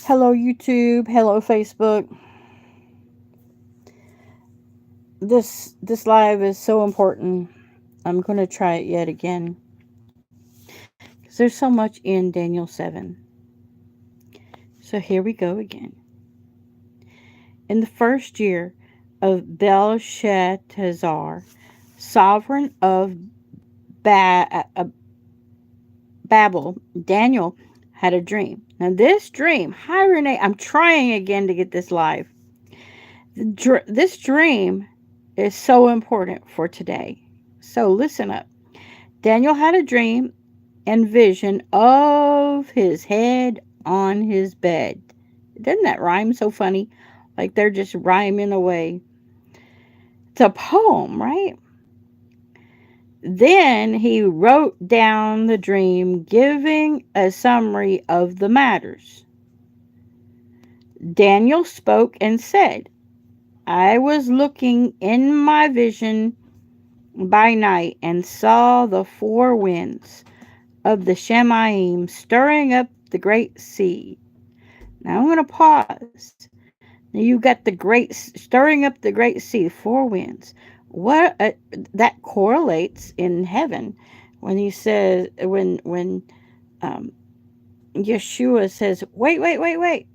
Hello YouTube, hello Facebook. This live is so important. I'm going to try it yet again because there's so much in Daniel 7. So here we go again. In the first year of Belshazzar, sovereign of Babel, Daniel had a dream. Now this dream, hi Renee, I'm trying again to get this live. This dream is so important for today. So listen up. Daniel had a dream and vision of his head on his bed. Doesn't that rhyme so funny? Like they're just rhyming away. It's a poem, right? Then he wrote down the dream, giving a summary of the matters. Daniel spoke and said, I was looking in my vision by night and saw the four winds of the Shemaim stirring up the great sea. Now I'm going to pause. Now you got the great stirring up the great sea, four winds. What that correlates in heaven when he says when um, Yeshua says, wait, wait, wait, wait,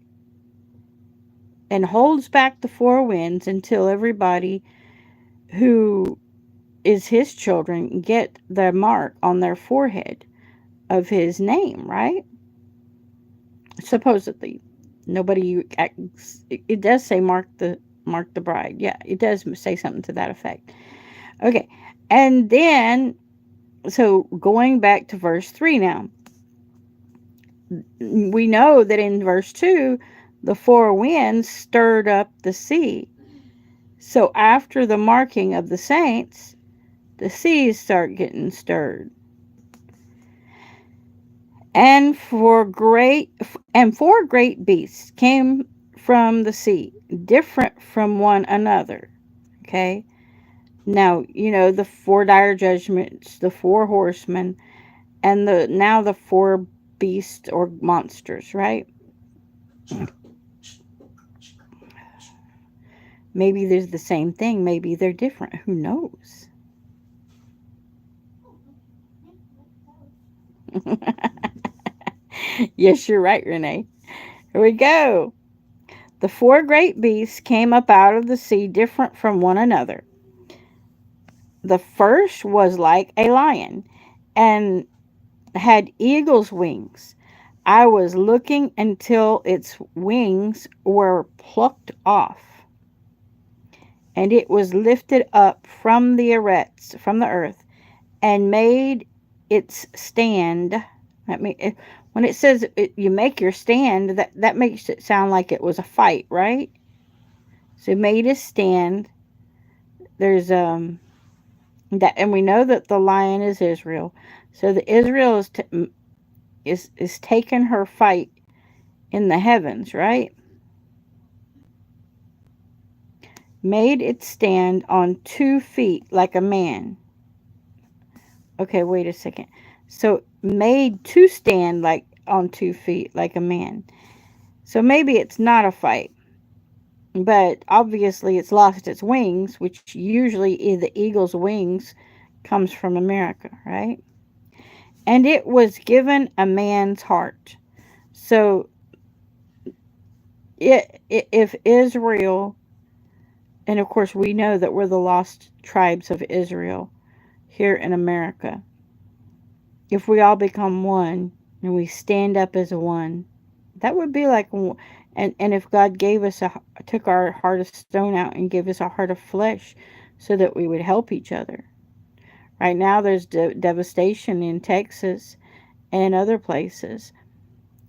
and holds back the four winds until everybody who is his children get the mark on their forehead of his name, right? Supposedly. Nobody, it does say mark the bride. Yeah, it does say something to that effect. Okay. And then, so going back to verse 3 now, we know that in verse 2, the four winds stirred up the sea. So after the marking of the saints, the seas start getting stirred. And four great beasts came from the sea, different from one another. Okay? Now, the four dire judgments, the four horsemen, and the four beasts or monsters, right? Maybe there's the same thing, maybe they're different. Who knows? Yes, you're right, Renee. Here we go. The four great beasts came up out of the sea, different from one another. The first was like a lion and had eagle's wings. I was looking until its wings were plucked off, and it was lifted up from the earth, and made its stand. When it says you make your stand, that makes it sound like it was a fight, right? So it made a stand. There's that, and we know that the lion is Israel. So the Israel is taking her fight in the heavens, right? Made it stand on 2 feet like a man. Okay, wait a second. So made to stand like on 2 feet like a man. So maybe it's not a fight, but obviously it's lost its wings, which usually the eagle's wings comes from America, right? And it was given a man's heart. So if Israel, and of course we know that we're the lost tribes of Israel here in America, if we all become one and we stand up as one, that would be like, and if God took our heart of stone out and gave us a heart of flesh so that we would help each other. Right now there's devastation in Texas and other places,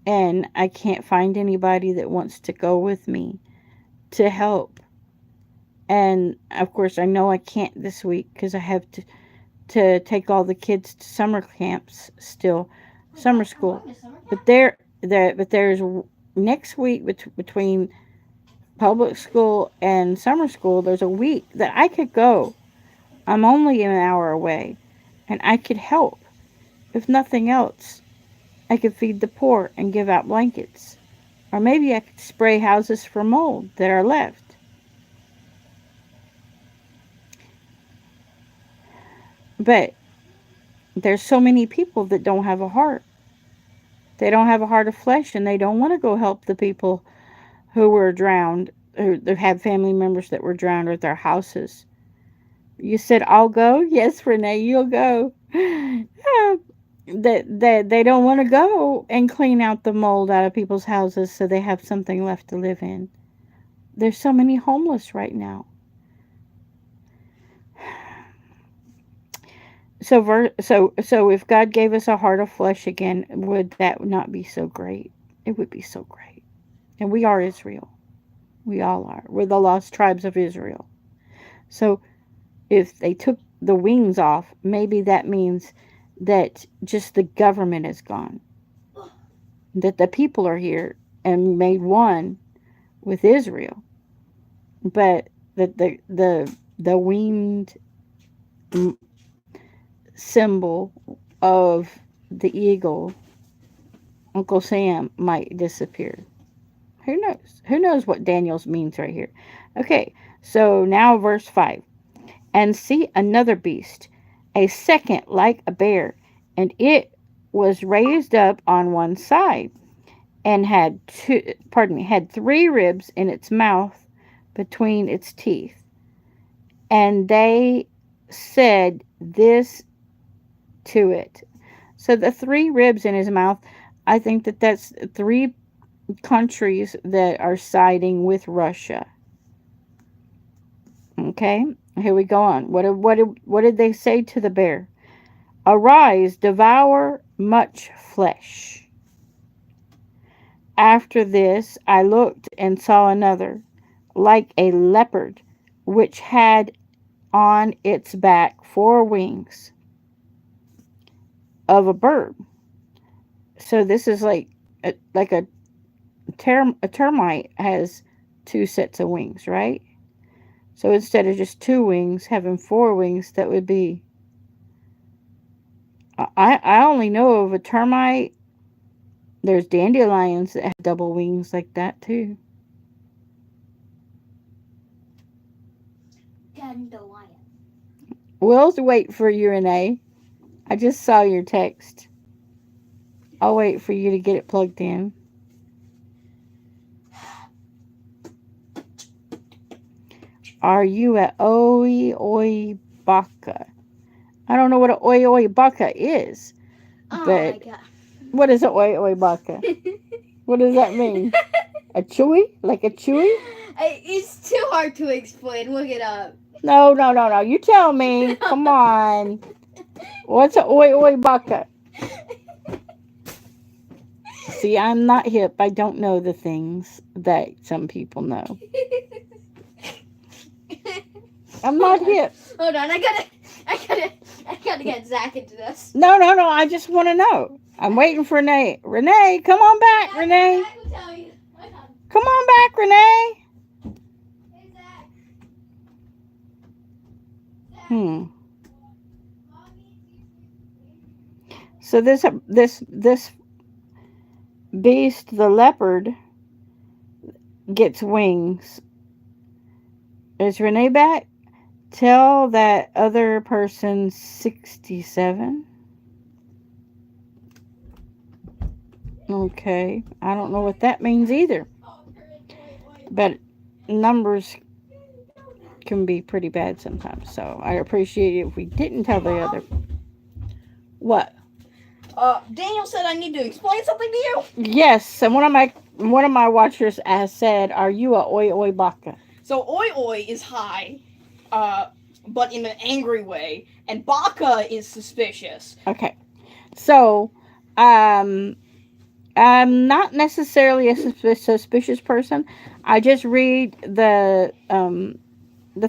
and I can't find anybody that wants to go with me to help. And of course I know I can't this week because I have to take all the kids to summer camps still, summer school. But there's next week between public school and summer school. There's a week that I could go. I'm only an hour away, and I could help. If nothing else, I could feed the poor and give out blankets Or maybe I could spray houses for mold that are left. But there's so many people that don't have a heart. They don't have a heart of flesh, and they don't want to go help the people who were drowned, who had family members that were drowned at their houses. You said, I'll go? Yes, Renee, you'll go. That they don't want to go and clean out the mold out of people's houses so they have something left to live in. There's so many homeless right now. So if God gave us a heart of flesh again, would that not be so great? It would be so great. And we are Israel. We all are. We're the lost tribes of Israel. So if they took the wings off, maybe that means that just the government is gone. That the people are here and made one with Israel. But that the winged symbol of the eagle, Uncle Sam, might disappear. Who knows? Who knows what Daniel's means right here? Okay, so now verse 5. And see another beast, a second like a bear, and it was raised up on one side, and had had 3 ribs in its mouth between its teeth. And they said this to it. So the 3 ribs in his mouth, I think that's 3 countries that are siding with Russia. Okay, here we go on. What did they say to the bear? Arise, devour much flesh. After this I looked and saw another, like a leopard, which had on its back 4 wings of a bird. So this is like a termite has 2 sets of wings, right? So instead of just 2 wings, having 4 wings, that would be... I only know of a termite. There's dandelions that have double wings like that too. Dandelion. We'll wait for you, Renee. I just saw your text. I'll wait for you to get it plugged in. Are you at Oi Oi Baka? I don't know what an Oi Oi Baka is. Oh but my god. What is an Oi Oi Baka? What does that mean? A chewy? Like a chewy? It's too hard to explain. Look it up. No. You tell me. Come on. What's an Oi Oi Baka? See, I'm not hip. I don't know the things that some people know. I'm not hip. Hold on, I gotta get Zach into this. No. I just want to know. I'm waiting for Renee. Renee, come on back, Renee. Zach will tell you. Come on back, Renee. Hey, Zach. So this beast, the leopard, gets wings. Is Renee back? Tell that other person 67. Okay, I don't know what that means either. But numbers can be pretty bad sometimes, so I appreciate it if we didn't tell the other. What? Daniel said I need to explain something to you. Yes, and one of my watchers has said, "Are you a Oi Oi Baka?" So Oi Oi is high, but in an angry way, and Baka is suspicious. Okay, so I'm not necessarily a suspicious person. I just read the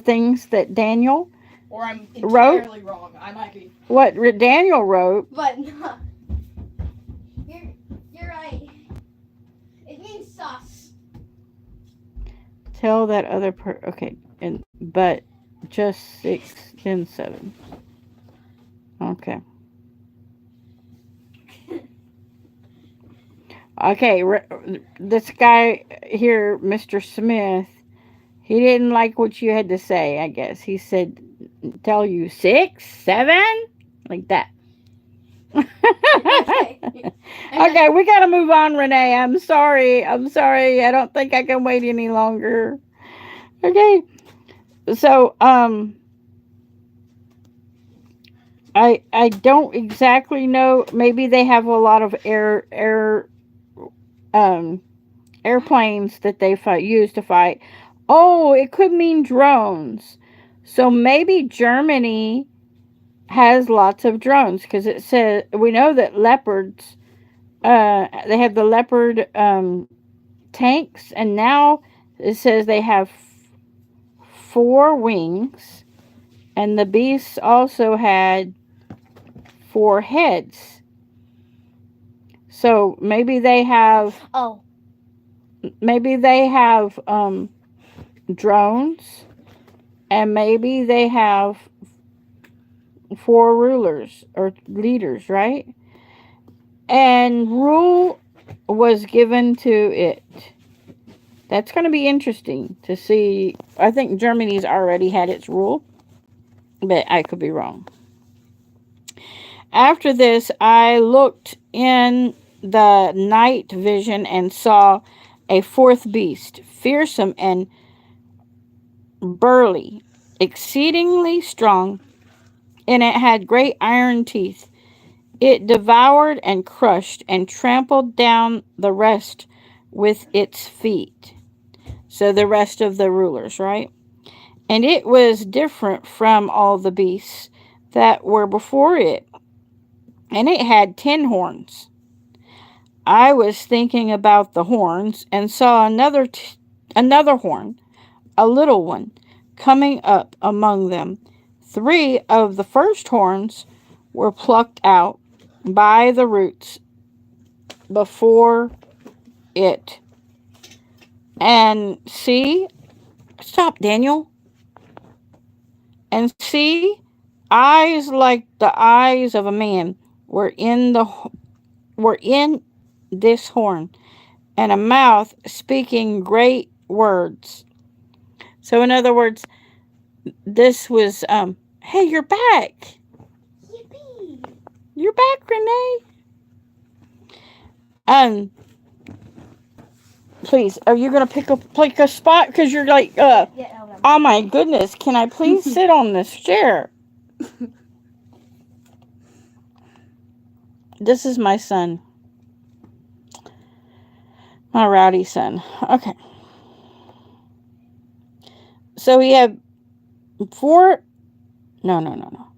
things that Daniel Or I'm entirely wrong. I might be. What Daniel wrote. But no, you're right. It means sus. Tell that other okay, but just 6, then 7. Okay. Okay, this guy here, Mr. Smith, he didn't like what you had to say, I guess. He said, tell you 6, 7, like that. Okay. Okay, we gotta move on, Renee. I'm sorry. I'm sorry. I don't think I can wait any longer. Okay. So, I don't exactly know. Maybe they have a lot of um airplanes that they use to fight. Oh, it could mean drones. So maybe Germany has lots of drones because it says we know that leopards. They have the leopard tanks, and now it says they have 4 wings, and the beasts also had 4 heads. So Oh, maybe they have drones, and maybe they have 4 rulers or leaders, right? And rule was given to it. That's going to be interesting to see. I think Germany's already had its rule, but I could be wrong. After this, I looked in the night vision and saw a fourth beast, fearsome and burly, exceedingly strong, and it had great iron teeth. It devoured and crushed and trampled down the rest with its feet. So the rest of the rulers, right? And it was different from all the beasts that were before it, and it had 10 horns. I was thinking about the horns and saw another horn, a little one, coming up among them. 3 of the first horns were plucked out by the roots before it. And see, stop, Daniel. And see, eyes like the eyes of a man were in this horn, and a mouth speaking great words. So in other words, this was hey, you're back. yippee! You're back, Renee. Um please, are you gonna pick a spot? Because you're like Yeah, hold on. oh my goodness, can I please sit on this chair? This is my son. My rowdy son. Okay. So we have 4 no.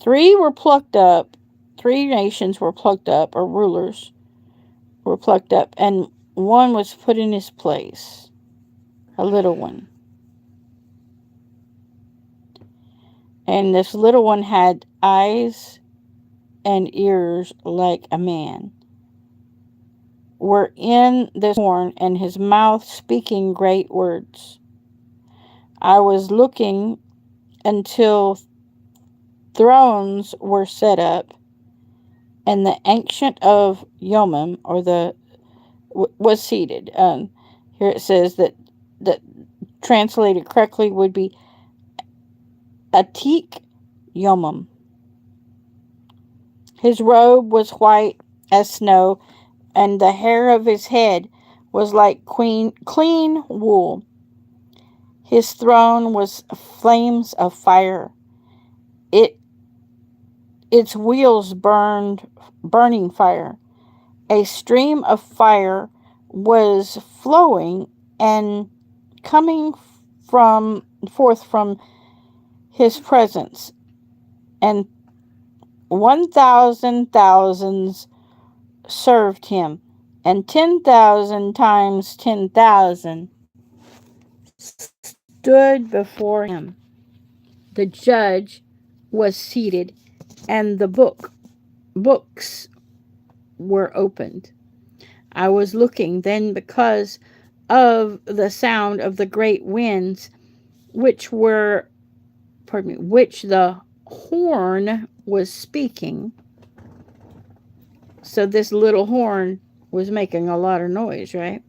3 were plucked up. 3 nations were plucked up, or rulers were plucked up, and one was put in his place, a little one. And this little one had eyes and ears like a man, were in this horn, and his mouth speaking great words. I was looking until thrones were set up, and the ancient of Yomim, or was seated. Here it says that translated correctly would be Atik Yomim. His robe was white as snow, and the hair of his head was like clean wool. His throne was flames of fire. It its wheels burning fire. A stream of fire was flowing and coming forth from his presence, and 1,000 thousands served him, and 10,000 times 10,000 stood before him. The judge was seated, and the books were opened. I was looking then because of the sound of the great winds which the horn was speaking. So this little horn was making a lot of noise, right?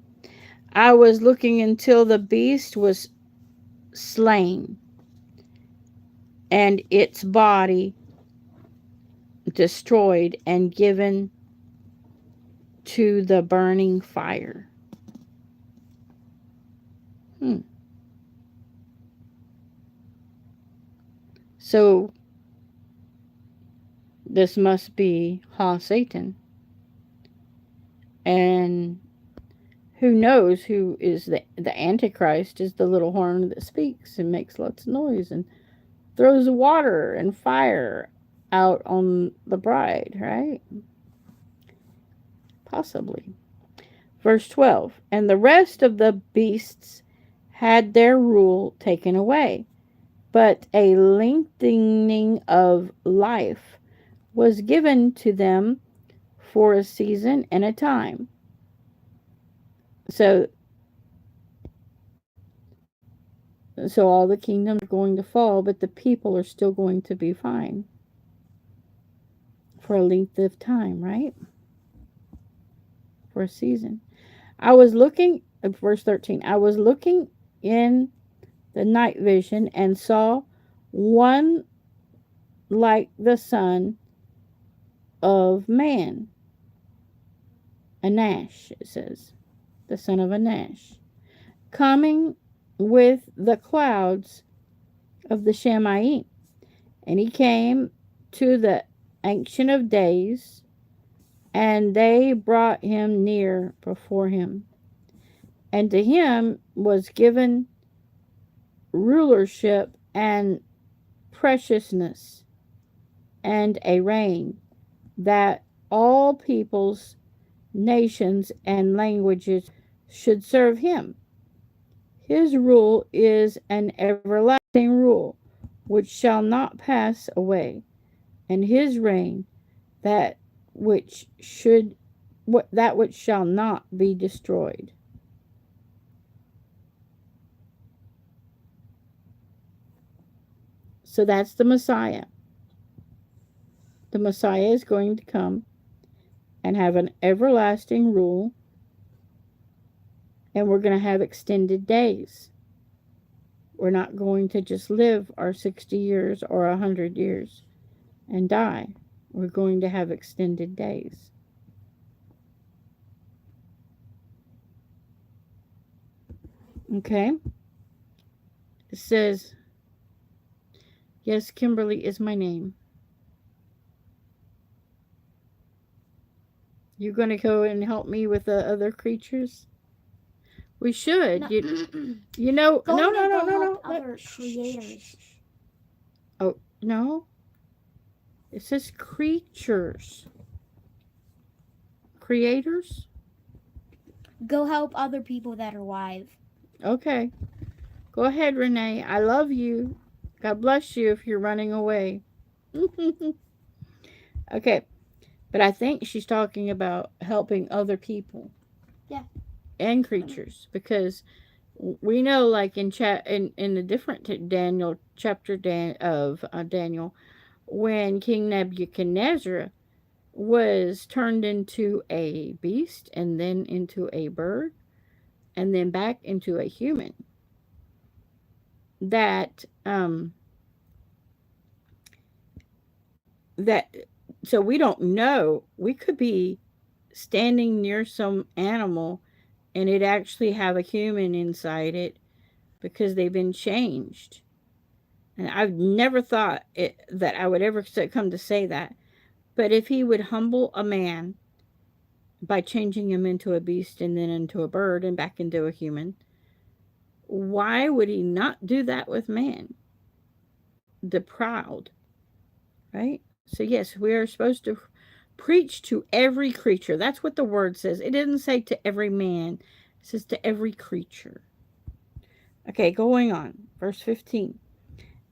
I was looking until the beast was slain and its body destroyed and given to the burning fire. So this must be Satan. And who knows who is the Antichrist is the little horn that speaks and makes lots of noise and throws water and fire out on the bride, right? Possibly. Verse 12, and the rest of the beasts had their rule taken away, but a lengthening of life was given to them for a season and a time. So all the kingdoms are going to fall, but the people are still going to be fine for a length of time, right? For a season. I was looking, verse 13, I was looking in the night vision and saw one like the Son of Man. Anash, it says. The son of Anash. Coming with the clouds of the Shamayim. And he came to the Ancient of Days, and they brought him near before him. And to him was given rulership and preciousness and a reign, that all peoples, nations, and languages should serve him. His rule is an everlasting rule, which shall not pass away, and his reign that which shall not be destroyed. So that's the Messiah. The Messiah is going to come and have an everlasting rule, and we're going to have extended days. We're not going to just live our 60 years or 100 years and die. We're going to have extended days. Okay? It says, yes, Kimberly is my name. You going to go and help me with the other creatures? We should. No. You know, no. Other creators. Oh, no. It says creatures. Creators? Go help other people that are alive. Okay. Go ahead, Renee. I love you. God bless you if you're running away. Okay. But I think she's talking about helping other people. Yeah. And creatures. Because we know, like in the different Daniel chapter of Daniel, when King Nebuchadnezzar was turned into a beast and then into a bird and then back into a human, that so we don't know. We could be standing near some animal and it actually have a human inside it because they've been changed. And I've never thought that I would ever come to say that. But if he would humble a man by changing him into a beast and then into a bird and back into a human, why would he not do that with man? The proud, right? So yes, we are supposed to preach to every creature. That's what the word says. It didn't say to every man. It says to every creature. Okay, going on. Verse 15.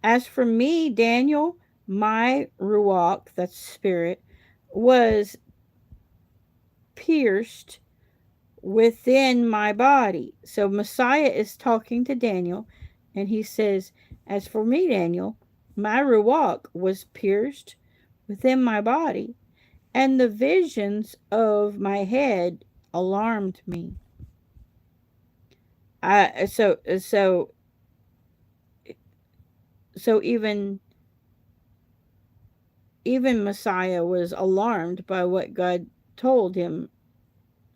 As for me, Daniel, my ruach, that's spirit, was pierced within my body. So Messiah is talking to Daniel, and he says, as for me, Daniel, my ruach was pierced within my body, and the visions of my head alarmed me. I so even Messiah was alarmed by what God told him,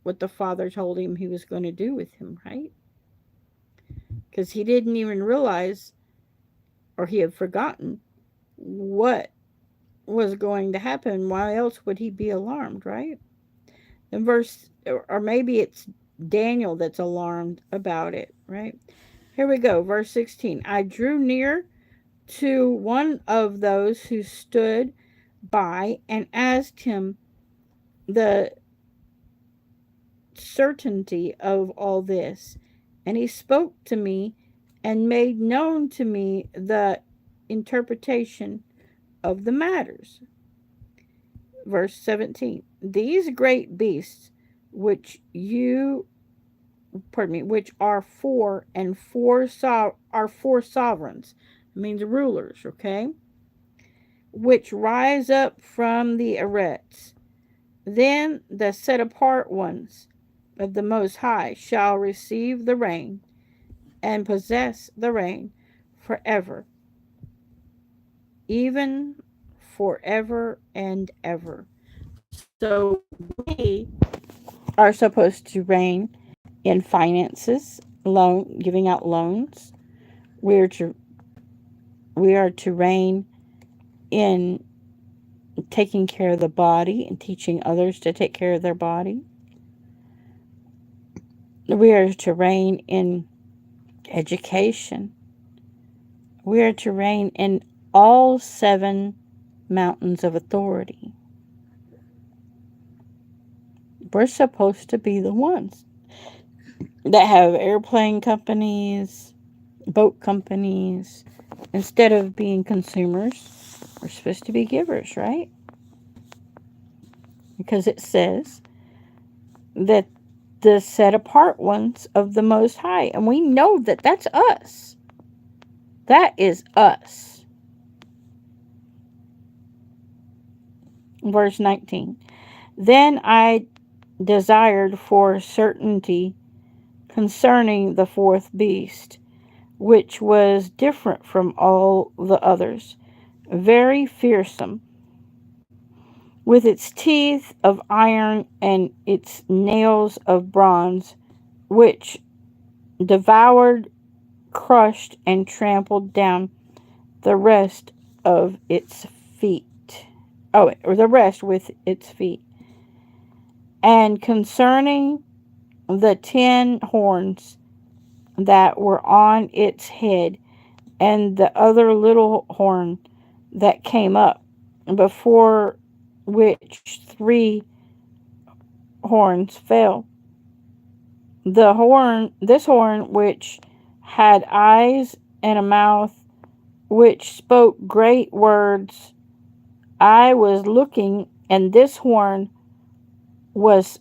what the Father told him he was going to do with him, right? Because he didn't even realize, or he had forgotten, what was going to happen. Why else would he be alarmed, right? In verse, or maybe it's Daniel that's alarmed about it, right? Here we go, verse 16. I drew near to one of those who stood by and asked him the certainty of all this. And he spoke to me and made known to me the interpretation of the matters. Verse 17. These great beasts which which are four and are four sovereigns. It means rulers, okay? Which rise up from the Eretz. Then the set apart ones of the Most High shall receive the rain and possess the rain forever, even forever and ever. So we are supposed to reign in finances, giving out loans. We are to reign in taking care of the body and teaching others to take care of their body. We are to reign in education. We are to reign in all 7 mountains of authority. We're supposed to be the ones that have airplane companies, boat companies. Instead of being consumers, we're supposed to be givers, right? Because it says that the set apart ones of the Most High. And we know that that's us. That is us. Verse 19. Then I desired for certainty concerning the fourth beast, which was different from all the others, very fearsome, with its teeth of iron and its nails of bronze, which devoured, crushed, and trampled down the rest of its feet. Or the rest with its feet. And concerning the 10 horns that were on its head, and the other little horn that came up, before which 3 horns fell. This horn which had eyes and a mouth, which spoke great words. I was looking, and this horn was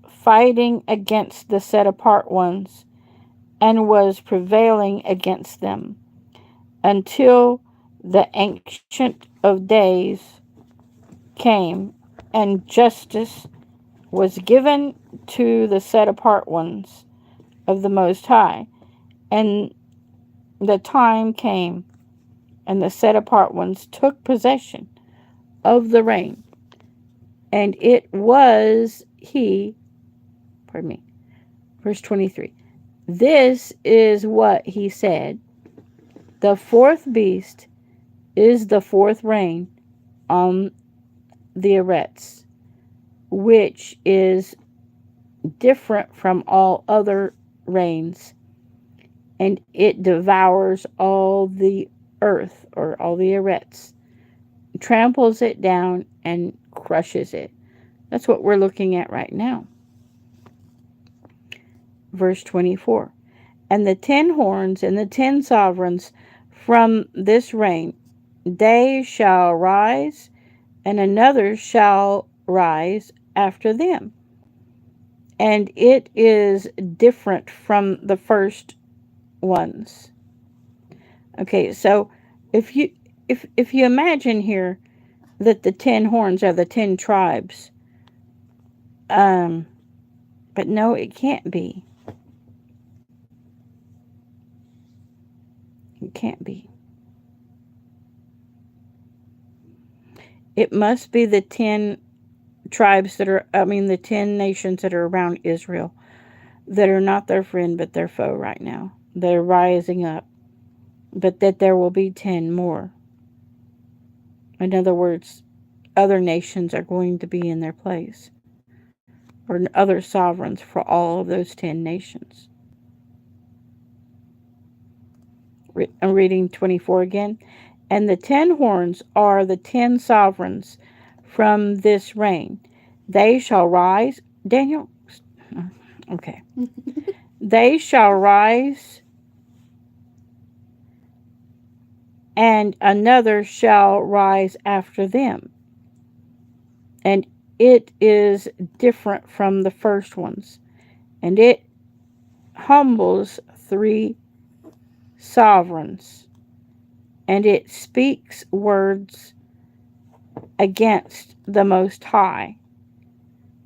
fighting against the set apart ones, and was prevailing against them, until the Ancient of Days came, and justice was given to the set apart ones of the Most High. And the time came, and the set apart ones took possession of the rain. And it was verse 23. This is what he said. The fourth beast is the fourth rain on the Eretz, which is different from all other rains, and it devours all the earth, or all the Eretz, tramples it down and crushes it. That's what we're looking at right now. Verse 24. And the 10 horns and the 10 sovereigns from this reign, they shall rise, and another shall rise after them. And it is different from the first ones. Okay, so if you imagine here that the 10 horns are the 10 tribes, But no, it can't be. It can't be. It must be the 10 tribes that are, the 10 nations that are around Israel that are not their friend but their foe right now. They're rising up. But that there will be 10 more. In other words, other nations are going to be in their place. Or other sovereigns for all of those 10 nations. I'm reading 24 again. And the 10 horns are the 10 sovereigns from this reign. They shall rise. Daniel? Okay. They shall rise, and another shall rise after them. And it is different from the first ones. And it humbles 3 sovereigns. And it speaks words against the Most High.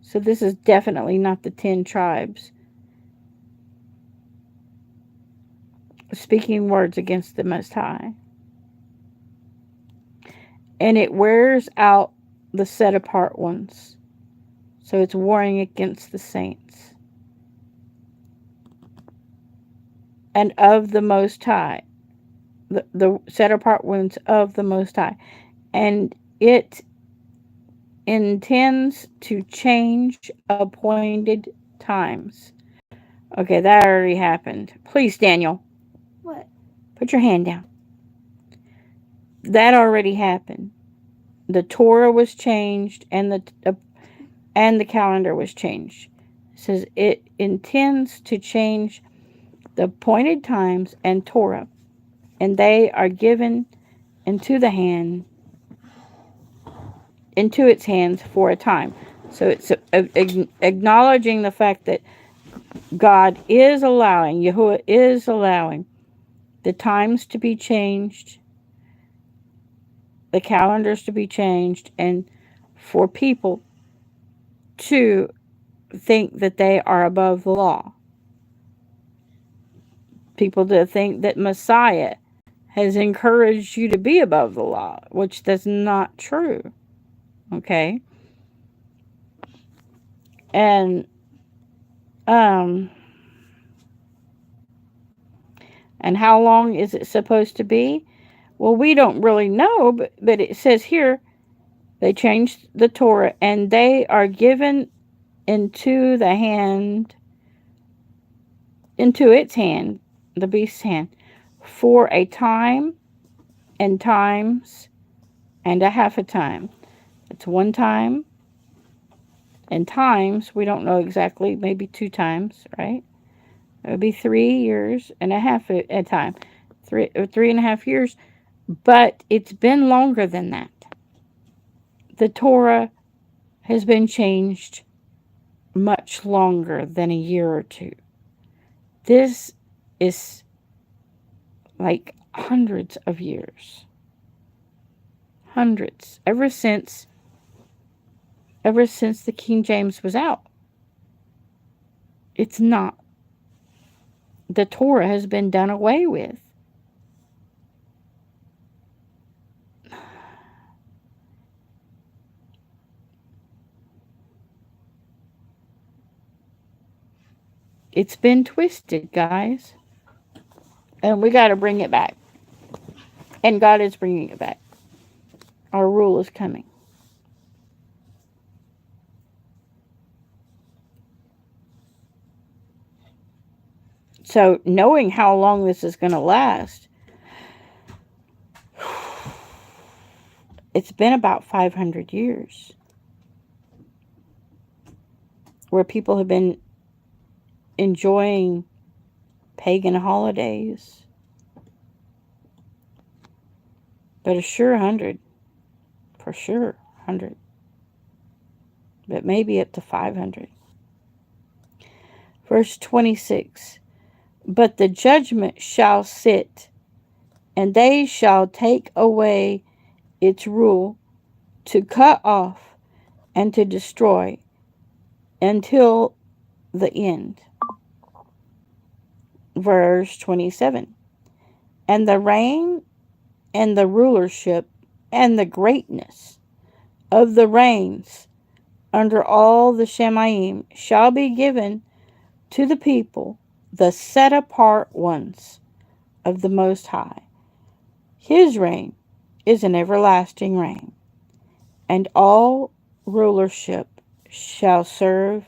So this is definitely not the 10 tribes speaking words against the Most High. And it wears out the set apart ones. So it's warring against the saints. And of the Most High. The set apart ones of the Most High. And it intends to change appointed times. Okay, that already happened. Please, Daniel. What? Put your hand down. That already happened. The Torah was changed and the calendar was changed. It says it intends to change the appointed times and Torah, and they are given into its hands for a time. So it's acknowledging the fact that God is allowing, Yahuwah is allowing the times to be changed, the calendars to be changed, and for people to think that they are above the law. People to think that Messiah has encouraged you to be above the law, which that's not true. Okay? And how long is it supposed to be? Well, we don't really know, but it says here, they changed the Torah, and they are given into its hand, the beast's hand, for a time, and times, and a half a time. It's one time, and times, we don't know exactly, maybe 2 times, right? It would be 3 years and a half a time. 3.5 years, but it's been longer than that. The Torah has been changed much longer than a year or 2. This is like hundreds of years. Hundreds. Ever since the King James was out. It's not. The Torah has been done away with. It's been twisted, guys. And we got to bring it back. And God is bringing it back. Our rule is coming. So, knowing how long this is going to last, it's been about 500 years where people have been enjoying pagan holidays. But a sure 100. For sure, 100. But maybe up to 500. Verse 26. But the judgment shall sit, and they shall take away its rule, to cut off and to destroy, until the end. Verse 27. And the reign and the rulership and the greatness of the reigns under all the Shemaim shall be given to the people, the set apart ones of the Most High. His reign is an everlasting reign, and all rulership shall serve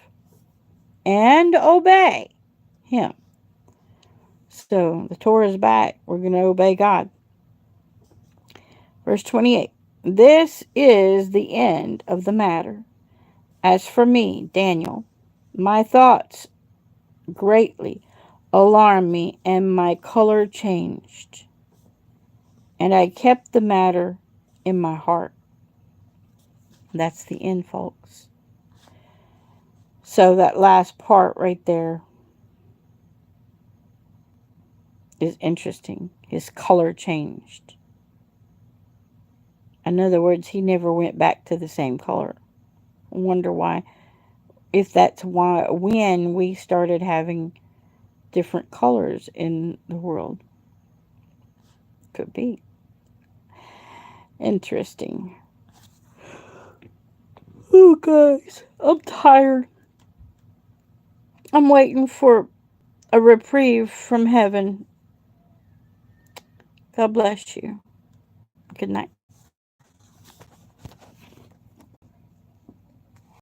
and obey him. So the Torah is back. We're going to obey God. Verse 28. This is the end of the matter. As for me, Daniel, my thoughts greatly alarmed me, and my color changed. And I kept the matter in my heart. That's the end, folks. So that last part right there is interesting. His color changed. In other words, he never went back to the same color. I wonder why. If that's why, when we started having different colors in the world. Could be. Interesting. Oh, guys, I'm tired. I'm waiting for a reprieve from heaven. God bless you. Good night.